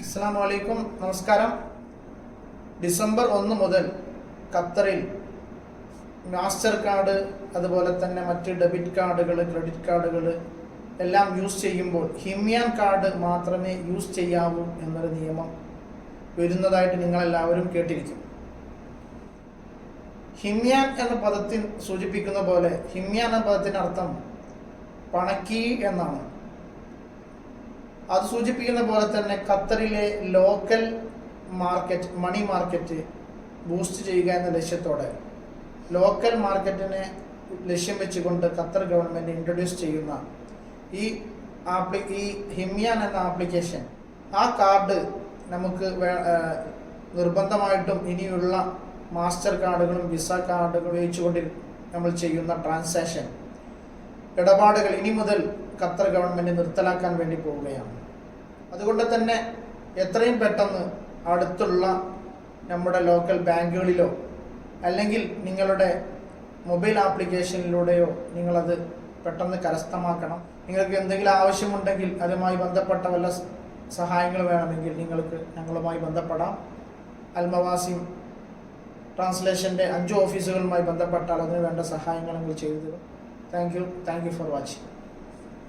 അസ്സലാമു അലൈക്കും, നമസ്കാരം. ഡിസംബർ 1 മുതൽ ഖത്തറിൽ മാസ്റ്റർ കാർഡ് അതുപോലെ തന്നെ മറ്റ് ഡെബിറ്റ് കാർഡുകൾ, ക്രെഡിറ്റ് കാർഡുകൾ എല്ലാം യൂസ് ചെയ്യുമ്പോൾ ഹിമ്യാൻ കാർഡ് മാത്രമേ യൂസ് ചെയ്യാവൂ എന്നൊരു നിയമം വരുന്നതായിട്ട് നിങ്ങളെല്ലാവരും കേട്ടിരിക്കും. ഹിമ്യാൻ എന്ന പദത്തിൽ സൂചിപ്പിക്കുന്ന പോലെ ഹിമ്യാൻ എന്ന പദത്തിൻ്റെ അർത്ഥം പണക്കി എന്നാണ്. അത് സൂചിപ്പിക്കുന്ന പോലെ തന്നെ ഖത്തറിലെ local market, money market boost ചെയ്യുക എന്ന ലക്ഷ്യത്തോടെ ലോക്കൽ മാർക്കറ്റിനെ ലക്ഷ്യം വെച്ചുകൊണ്ട് ഖത്തർ ഗവൺമെൻറ് ഇൻട്രൊഡ്യൂസ് ചെയ്യുന്ന ഈ ഹിമ്യാൻ എന്ന ആപ്ലിക്കേഷൻ, ആ കാർഡ് നമുക്ക് നിർബന്ധമായിട്ടും ഇനിയുള്ള മാസ്റ്റർ കാർഡുകളും വിസ കാർഡുകളും ഉപയോഗിച്ചുകൊണ്ട് നമ്മൾ ചെയ്യുന്ന ട്രാൻസാക്ഷൻ ഇടപാടുകൾ ഇനി മുതൽ ഖത്തർ ഗവൺമെൻറ് നിർത്തലാക്കാൻ വേണ്ടി പോവുകയാണ്. അതുകൊണ്ട് തന്നെ എത്രയും പെട്ടെന്ന് അടുത്തുള്ള നമ്മുടെ ലോക്കൽ ബാങ്കുകളിലോ അല്ലെങ്കിൽ നിങ്ങളുടെ മൊബൈൽ ആപ്ലിക്കേഷനിലൂടെയോ നിങ്ങളത് പെട്ടെന്ന് കരസ്ഥമാക്കണം. നിങ്ങൾക്ക് എന്തെങ്കിലും ആവശ്യമുണ്ടെങ്കിൽ അതുമായി ബന്ധപ്പെട്ട വല്ല സഹായങ്ങൾ വേണമെങ്കിൽ നിങ്ങൾക്ക് ഞങ്ങളുമായി ബന്ധപ്പെടാം. അൽമവാസിം ട്രാൻസ്ലേഷൻ്റെ 5 ഓഫീസുകളുമായി ബന്ധപ്പെട്ടാൽ അതിന് വേണ്ട സഹായങ്ങൾ നിങ്ങൾ ചെയ്തു തരും. Thank you for watching.